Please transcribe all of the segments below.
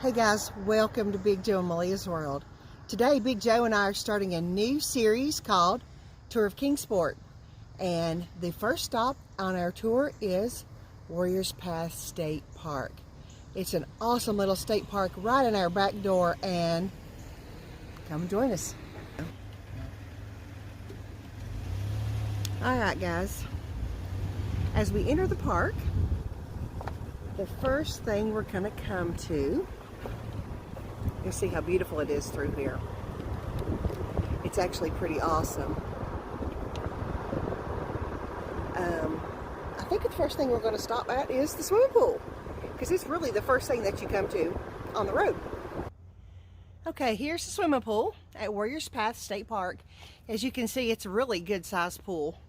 Hey guys, welcome to Big Joe and Malia's World. Today Big Joe and I are starting a new series called Tour of Kingsport, and the first stop on our tour is Warriors Path State Park. It's an awesome little state park right in our back door, and come join us. Alright guys, as we enter the park, the first thing we're going to come to, you see how beautiful it is through here. It's actually pretty awesome. I think the first thing we're going to stop at is the swimming pool, because it's really the first thing that you come to on the road. Okay, here's the swimming pool at Warriors Path State Park. As you can see, it's a really good sized pool.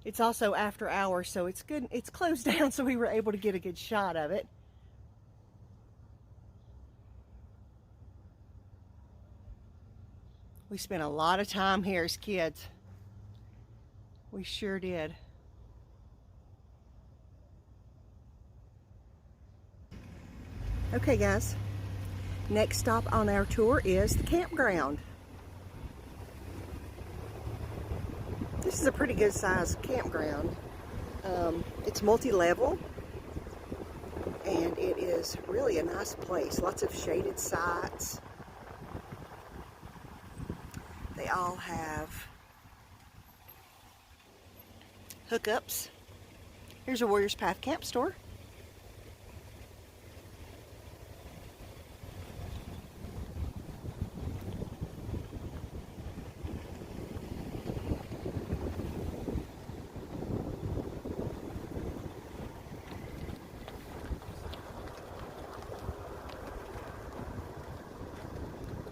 It's also after hours, so it's good. It's closed down, so we were able to get a good shot of it. We spent a lot of time here as kids. We sure did. Okay guys, next stop on our tour is the campground. This is a pretty good sized campground. It's multi-level, and it is really a nice place. Lots of shaded sites. They all have hookups. Here's a Warriors Path camp store.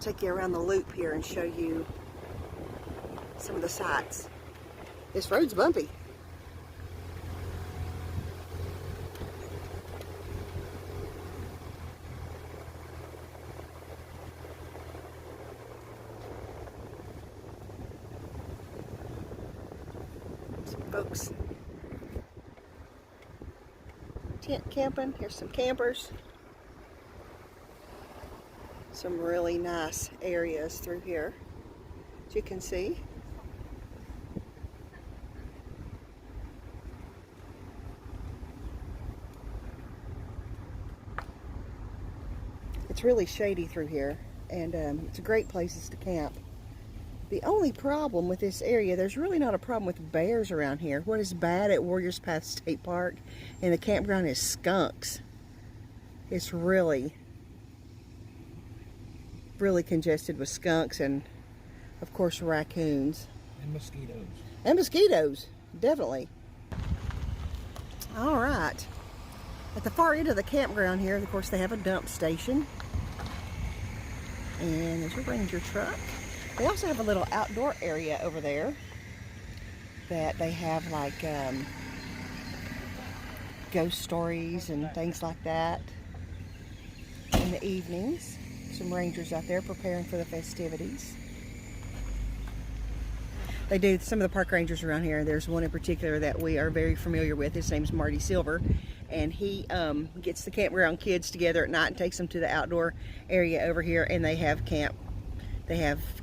Take you around the loop here and show you some of the sights. This road's bumpy. Some folks tent camping. Here's some campers. Some really nice areas through here, as you can see. It's really shady through here, and it's great places to camp. The only problem with this area, there's really not a problem with bears around here. What is bad at Warriors Path State Park and the campground is skunks. It's really congested with skunks and, of course, raccoons. And mosquitoes. And mosquitoes, definitely. All right. At the far end of the campground here, of course, they have a dump station. And there's a ranger truck. They also have a little outdoor area over there that they have like ghost stories and things like that in the evenings. Some rangers out there preparing for the festivities. They do, some of the park rangers around here, there's one in particular that we are very familiar with. His name's Marty Silver, and he gets the campground kids together at night and takes them to the outdoor area over here, and they have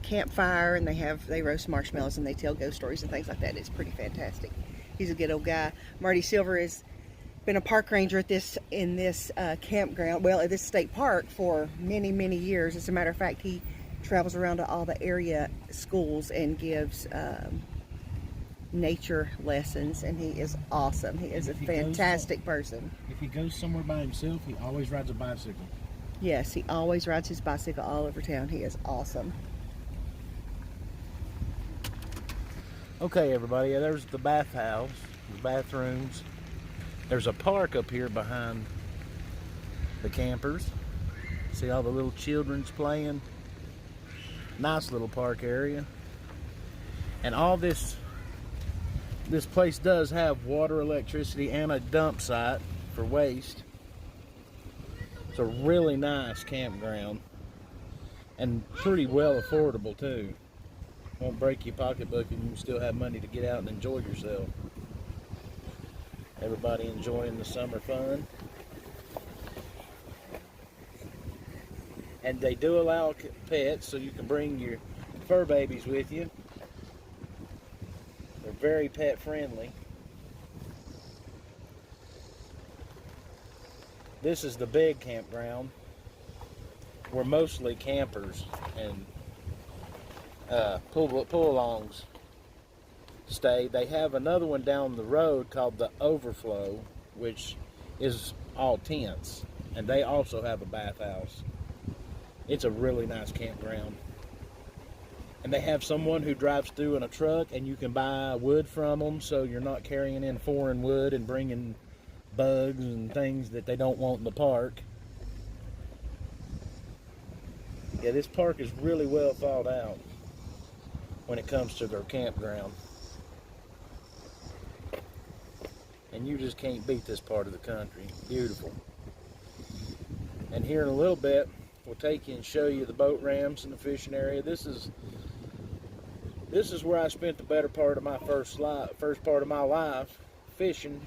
campfire, and they roast marshmallows, and they tell ghost stories and things like that. It's pretty fantastic. He's a good old guy. Marty Silver has been a park ranger at this campground, well, at this state park for many years. As a matter of fact, he travels around to all the area schools and gives nature lessons, and he is awesome. He is a fantastic person. If he goes somewhere by himself, he always rides a bicycle. Yes, he always rides his bicycle all over town. He is awesome. Okay, everybody, there's the bathhouse, the bathrooms. There's a park up here behind the campers. See all the little children's playing. Nice little park area. And all this place does have water, electricity, and a dump site for waste. It's a really nice campground and pretty well affordable too. Won't break your pocketbook, and you can still have money to get out and enjoy yourself. Everybody enjoying the summer fun. And they do allow pets, so you can bring your fur babies with you. They're very pet friendly. This is the big campground where mostly campers and pull-alongs stay. They have another one down the road called the Overflow, which is all tents, and they also have a bathhouse. It's a really nice campground. And they have someone who drives through in a truck, and you can buy wood from them, so you're not carrying in foreign wood and bringing bugs and things that they don't want in the park. Yeah, this park is really well thought out when it comes to their campground. And you just can't beat this part of the country. Beautiful. And here in a little bit, we'll take you and show you the boat ramps and the fishing area. This is where I spent the better part of my first part of my life, fishing.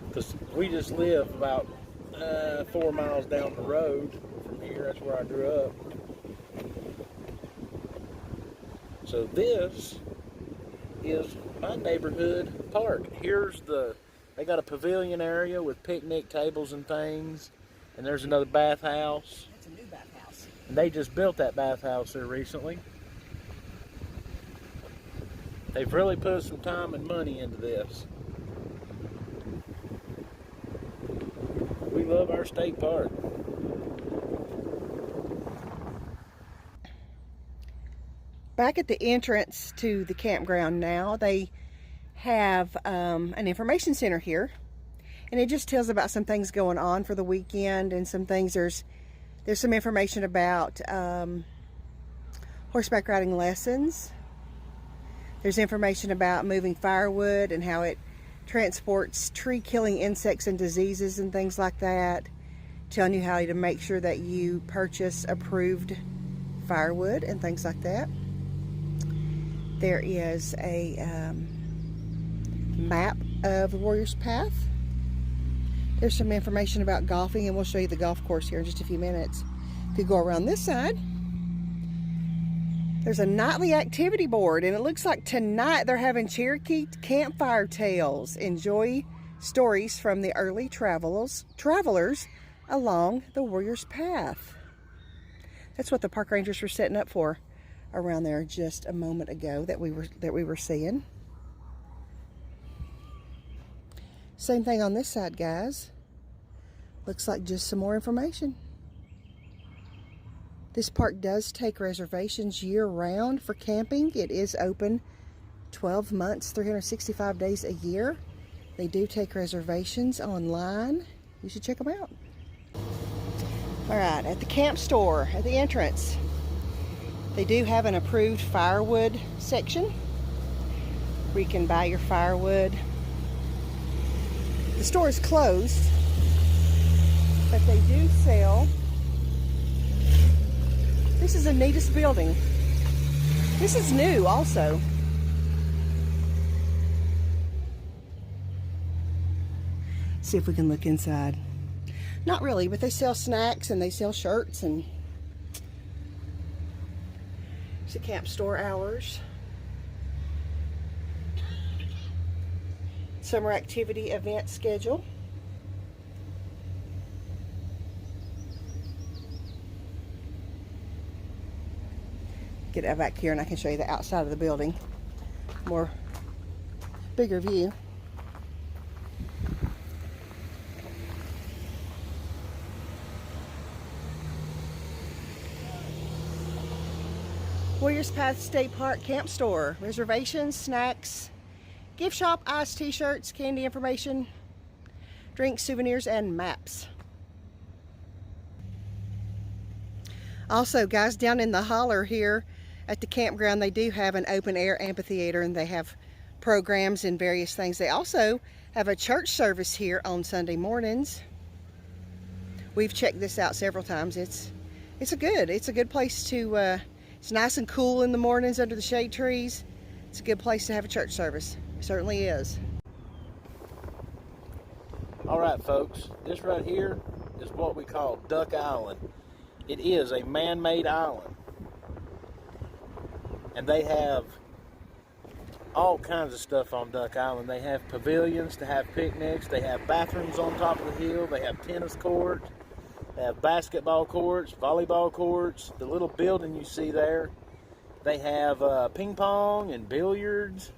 Because we just live about 4 miles down the road from here. That's where I grew up. So this is my neighborhood park. They got a pavilion area with picnic tables and things. And there's another bathhouse. That's a new bathhouse. And they just built that bathhouse there recently. They've really put some time and money into this. We love our state park. Back at the entrance to the campground now, they have an information center here, and it just tells about some things going on for the weekend and some things. There's some information about horseback riding lessons. There's information about moving firewood and how it transports tree-killing insects and diseases and things like that, telling you how to make sure that you purchase approved firewood and things like that. There is a map of the Warrior's Path. There's some information about golfing, and we'll show you the golf course here in just a few minutes. If you go around this side, there's a nightly activity board, and it looks like tonight they're having Cherokee campfire tales. Enjoy stories from the early travelers along the Warrior's Path. That's what the park rangers were setting up for around there just a moment ago that we were seeing. Same thing on this side, guys. Looks like just some more information. This park does take reservations year-round for camping. It is open 12 months, 365 days a year. They do take reservations online. You should check them out. All right, at the camp store, at the entrance, they do have an approved firewood section where you can buy your firewood. The store is closed, but they do sell. This is the neatest building. This is new also. See if we can look inside. Not really, but they sell snacks and they sell shirts, and it's the camp store hours. Summer activity event schedule. Get out back here and I can show you the outside of the building. More bigger view. Warriors Path State Park Camp Store. Reservations, snacks, gift shop, ice t-shirts, candy information, drinks, souvenirs, and maps. Also, guys, down in the holler here at the campground, they do have an open air amphitheater, and they have programs and various things. They also have a church service here on Sunday mornings. We've checked this out several times. It's a good place to it's nice and cool in the mornings under the shade trees. It's a good place to have a church service. It certainly is. All right, folks, this right here is what we call Duck Island. It is a man-made island. And they have all kinds of stuff on Duck Island. They have pavilions to have picnics. They have bathrooms on top of the hill. They have tennis courts. They have basketball courts, volleyball courts. The little building you see there. They have ping pong and billiards.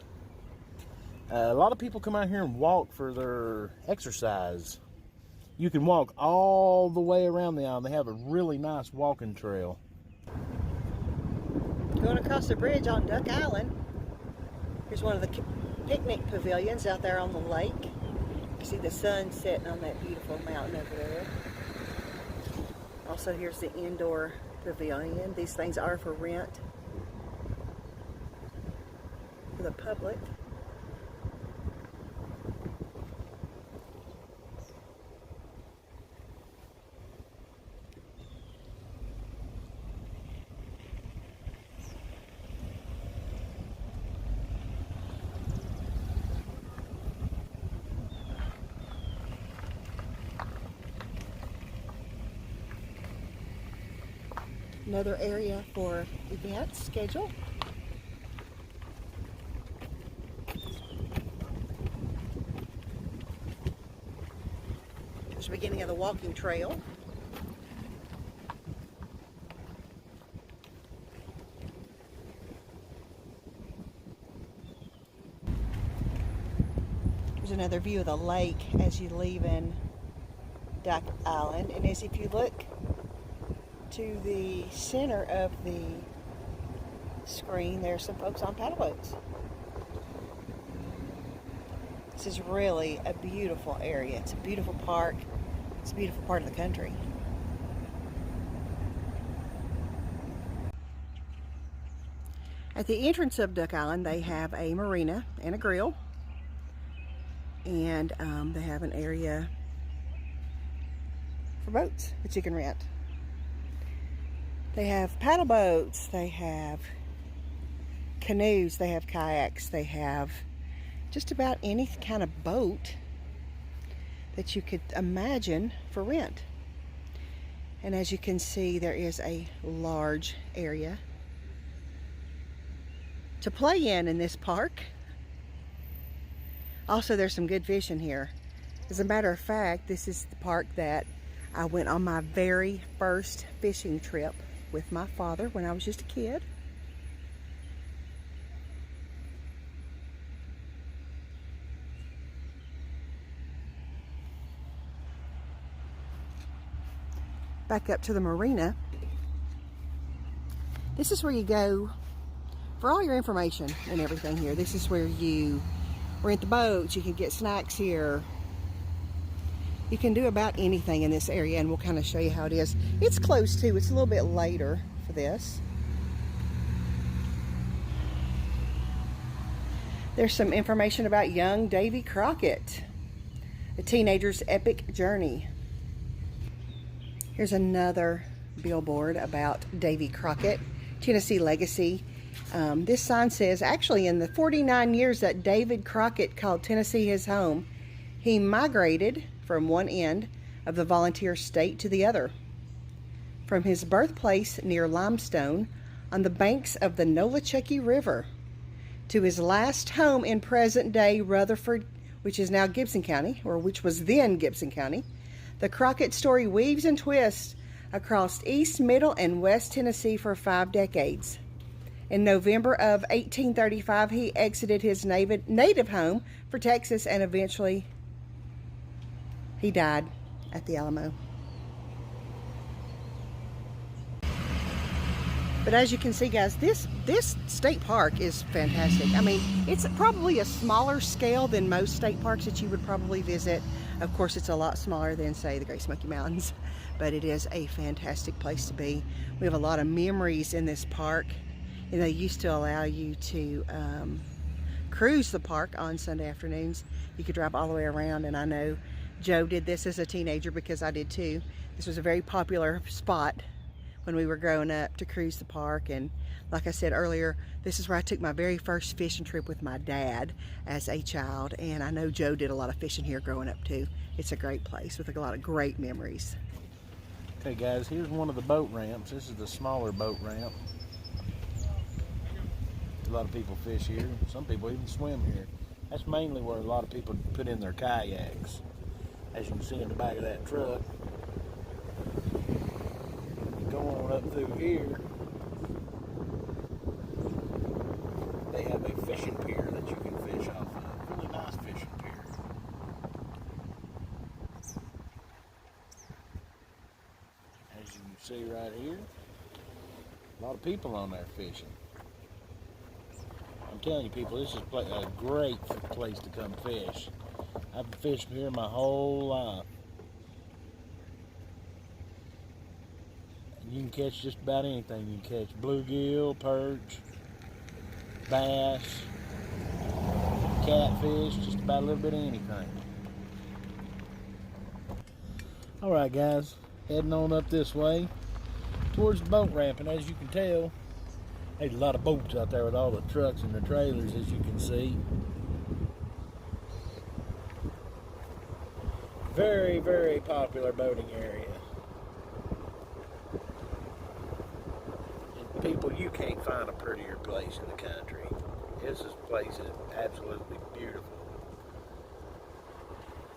A lot of people come out here and walk for their exercise. You can walk all the way around the island. They have a really nice walking trail. Going across the bridge on Duck Island. Here's one of the picnic pavilions out there on the lake. You see the sun setting on that beautiful mountain over there. Also, here's the indoor pavilion. These things are for rent for the public. Another area for events schedule. There's the beginning of the walking trail. There's another view of the lake as you leave in Duck Island, and as if you look to the center of the screen, there's some folks on paddle boats. This is really a beautiful area. It's a beautiful park. It's a beautiful part of the country. At the entrance of Duck Island, they have a marina and a grill, and they have an area for boats that you can rent. They have paddle boats, they have canoes, they have kayaks, they have just about any kind of boat that you could imagine for rent. And as you can see, there is a large area to play in this park. Also, there's some good fishing here. As a matter of fact, this is the park that I went on my very first fishing trip with my father when I was just a kid. Back up to the marina. This is where you go for all your information and everything here. This is where you rent the boats, you can get snacks here. You can do about anything in this area, and we'll kind of show you how it is. It's closed too. It's a little bit later for this. There's some information about young Davy Crockett, a teenager's epic journey. Here's another billboard about Davy Crockett, Tennessee legacy. This sign says, actually, in the 49 years that David Crockett called Tennessee his home, he migrated from one end of the volunteer state to the other. From his birthplace near Limestone on the banks of the Nolichucky River to his last home in present-day Rutherford, which is now Gibson County, or which was then Gibson County, the Crockett story weaves and twists across East, Middle, and West Tennessee for 5 decades. In November of 1835, he exited his native home for Texas, and eventually he died at the Alamo. But as you can see, guys, this state park is fantastic. I mean, it's probably a smaller scale than most state parks that you would probably visit. Of course, it's a lot smaller than, say, the Great Smoky Mountains, but it is a fantastic place to be. We have a lot of memories in this park, and they used to allow you to cruise the park on Sunday afternoons. You could drive all the way around, and I know Joe did this as a teenager because I did too. This was a very popular spot when we were growing up to cruise the park. And like I said earlier, this is where I took my very first fishing trip with my dad as a child, and I know Joe did a lot of fishing here growing up too. It's a great place with a lot of great memories. Okay guys, here's one of the boat ramps. This is the smaller boat ramp. A lot of people fish here. Some people even swim here. That's mainly where a lot of people put in their kayaks. As you can see in the back of that truck. You go on up through here, they have a fishing pier that you can fish off of. Really nice fishing pier. As you can see right here, a lot of people on there fishing. I'm telling you people, this is a great place to come fish. I've fished here my whole life. You can catch just about anything. You can catch bluegill, perch, bass, catfish, just about a little bit of anything. Alright guys, heading on up this way towards the boat ramp, and as you can tell, there's a lot of boats out there with all the trucks and the trailers, as you can see. Very, very popular boating area. And people, you can't find a prettier place in the country. This place is absolutely beautiful.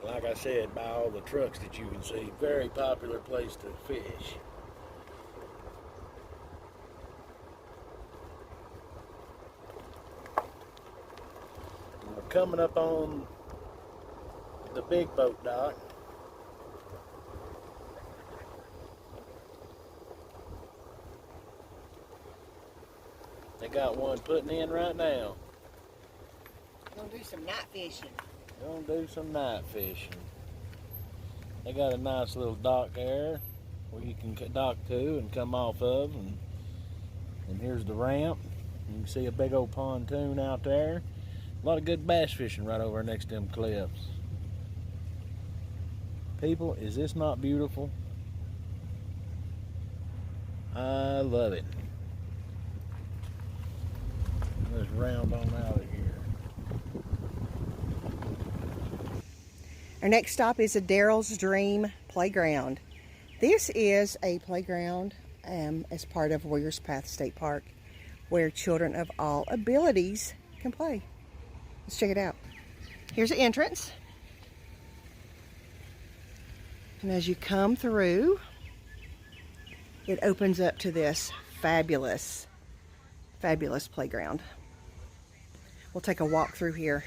Like I said, by all the trucks that you can see, very popular place to fish. We're coming up on the big boat dock. They got one putting in right now. Gonna do some night fishing. Gonna do some night fishing. They got a nice little dock there where you can dock to and come off of, and here's the ramp. You can see a big old pontoon out there. A lot of good bass fishing right over next to them cliffs. People, is this not beautiful? I love it. Let's round on out of here. Our next stop is a Daryl's Dream Playground. This is a playground as part of Warriors Path State Park where children of all abilities can play. Let's check it out. Here's the entrance. And as you come through, it opens up to this fabulous, fabulous playground. We'll take a walk through here.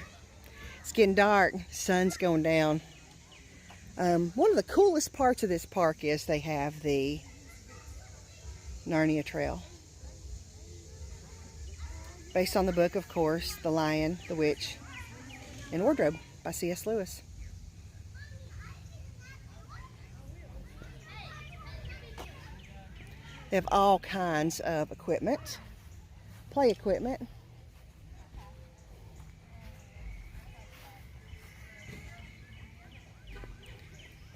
It's getting dark, sun's going down. One of the coolest parts of this park is they have the Narnia Trail. Based on the book, of course, The Lion, the Witch, and Wardrobe by C.S. Lewis. They have all kinds of equipment, play equipment.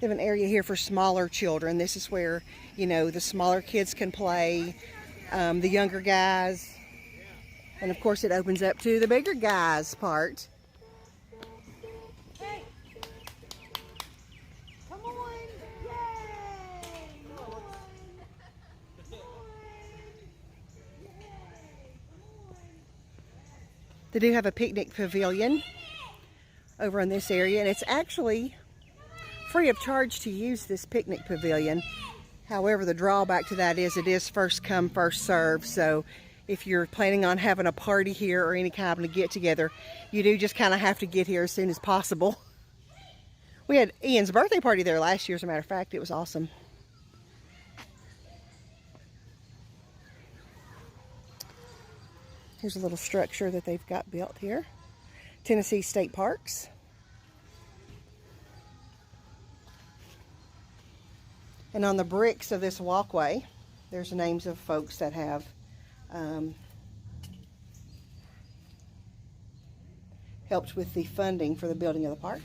They have an area here for smaller children. This is where, you know, the smaller kids can play, the younger guys. And of course it opens up to the bigger guys part. Hey. Come on. Yay. Come on. They do have a picnic pavilion over in this area, and it's actually free of charge to use this picnic pavilion. However, the drawback to that is it is first come, first serve. So if you're planning on having a party here or any kind of get together, you do just kind of have to get here as soon as possible. We had Ian's birthday party there last year, as a matter of fact. It was awesome. Here's a little structure that they've got built here. Tennessee State Parks. And on the bricks of this walkway, there's names of folks that have helped with the funding for the building of the park.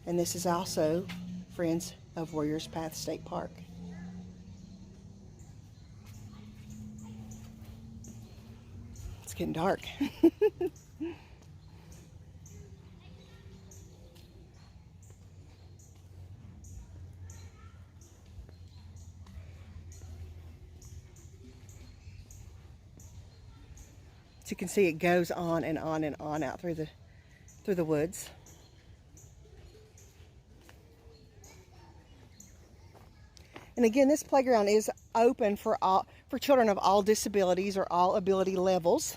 And this is also Friends of Warriors Path State Park. getting dark. As you can see, it goes on and on and on out through the woods. And again, this playground is open for children of all disabilities or all ability levels.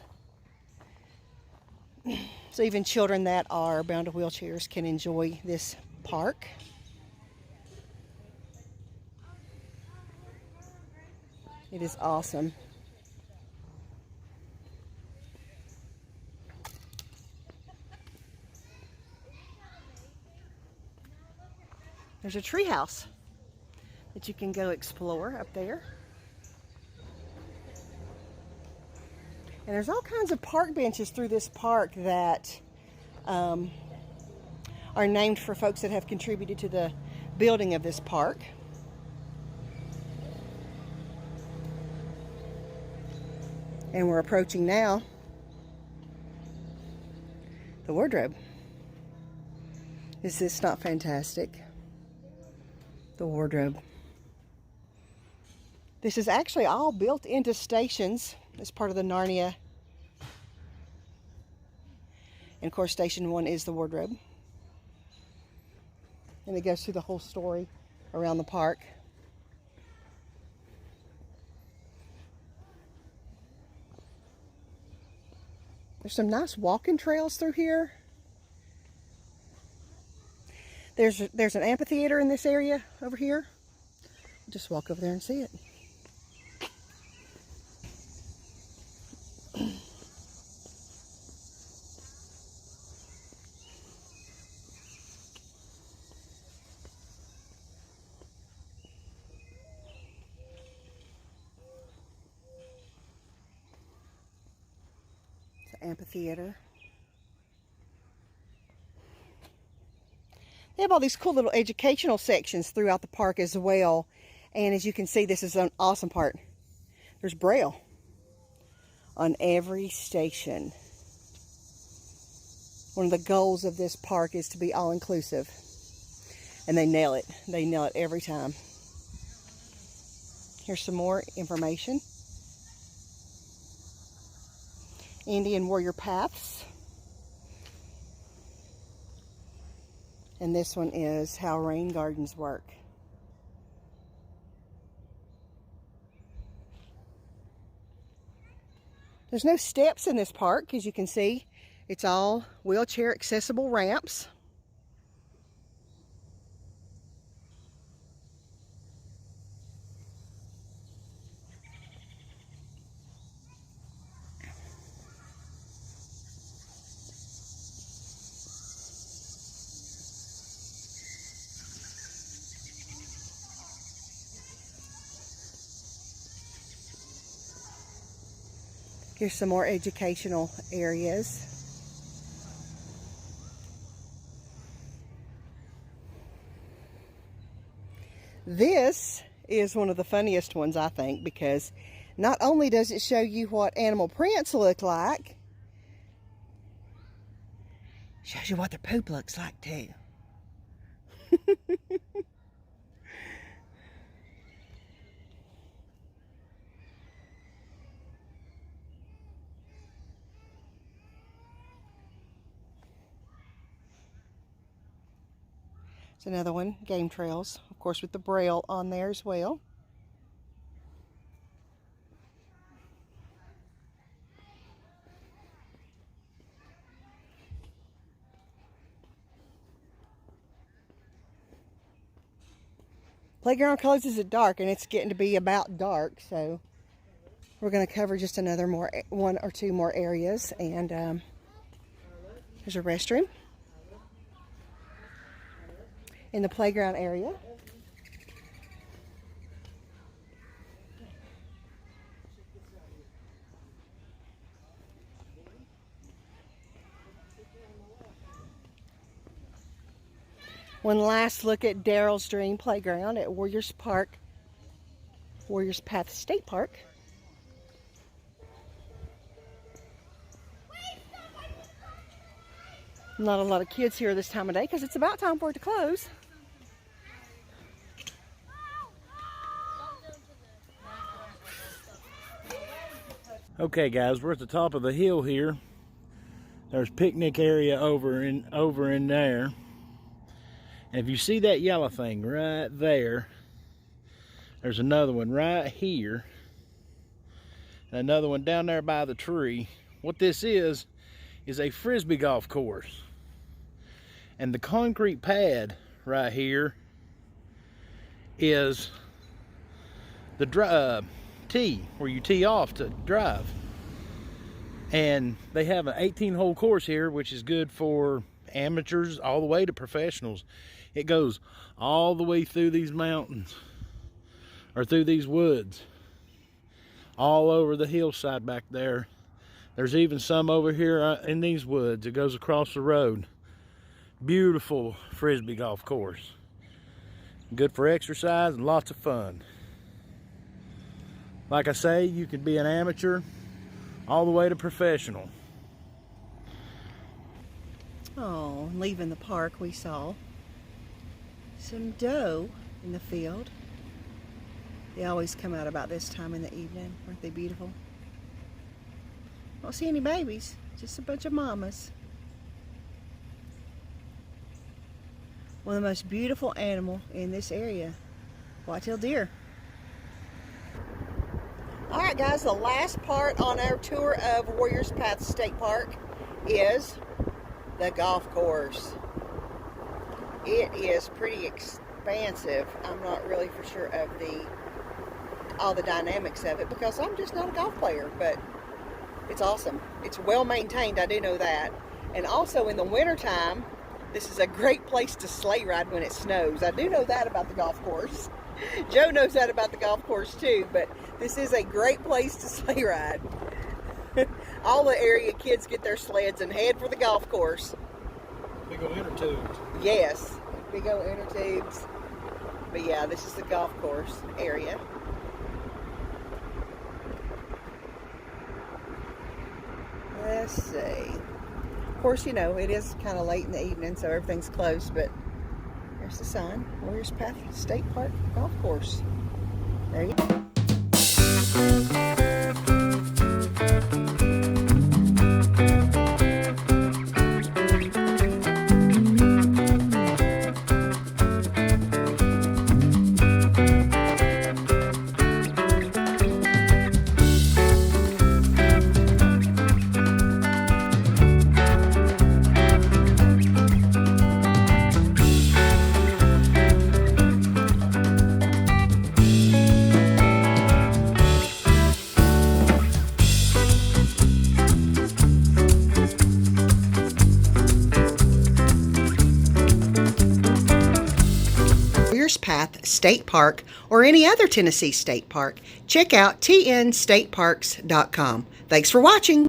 So even children that are bound to wheelchairs can enjoy this park. It is awesome. There's a tree house that you can go explore up there. And there's all kinds of park benches through this park that are named for folks that have contributed to the building of this park. And we're approaching now the wardrobe. Is this not fantastic? The wardrobe. This is actually all built into stations as part of the Narnia. And of course, station 1 is the wardrobe. And it goes through the whole story around the park. There's some nice walking trails through here. There's an amphitheater in this area over here. Just walk over there and see it. It's an amphitheater. They have all these cool little educational sections throughout the park as well. And as you can see, this is an awesome part. There's Braille on every station. One of the goals of this park is to be all-inclusive. And they nail it. They nail it every time. Here's some more information. Indian warrior paths. And this one is how rain gardens work. There's no steps in this park, as you can see. It's all wheelchair accessible ramps. Here's some more educational areas. This is one of the funniest ones, I think, because not only does it show you what animal prints look like, it shows you what their poop looks like too. It's another one, game trails, of course, with the Braille on there as well. Playground closes at dark, and it's getting to be about dark, so we're going to cover just one or two more areas. And there's a restroom in the playground area. One last look at Daryl's Dream Playground at Warriors Path State Park. Not a lot of kids here this time of day because it's about time for it to close. Okay guys, we're at the top of the hill here. There's picnic area over in there. And if you see that yellow thing right there, there's another one right here. And another one down there by the tree. What this is a Frisbee golf course. And the concrete pad right here is the tee, where you tee off to drive. And they have an 18-hole course here, which is good for amateurs all the way to professionals. It goes all the way through these mountains, or through these woods, all over the hillside back there. There's even some over here in these woods. It goes across the road. Beautiful Frisbee golf course. Good for exercise and lots of fun. Like I say, you could be an amateur all the way to professional. Oh, leaving the park, we saw some doe in the field. They always come out about this time in the evening. Aren't they beautiful? Don't see any babies, just a bunch of mamas. One of the most beautiful animal in this area, white-tailed deer. All right, guys, the last part on our tour of Warriors Path State Park is the golf course. It is pretty expansive. I'm not really for sure of all the dynamics of it because I'm just not a golf player, but it's awesome. It's well maintained, I do know that. And also in the wintertime, this is a great place to sleigh ride when it snows. I do know that about the golf course. Joe knows that about the golf course too, but this is a great place to sleigh ride. All the area kids get their sleds and head for the golf course. Big old inner tubes. Yes, big old inner tubes. But yeah, this is the golf course area. Let's see. Of course, you know, it is kind of late in the evening, so everything's closed, but there's the sign, Warriors Path State Park Golf Course. There you go. Path State Park or any other Tennessee state park, check out tnstateparks.com. Thanks for watching.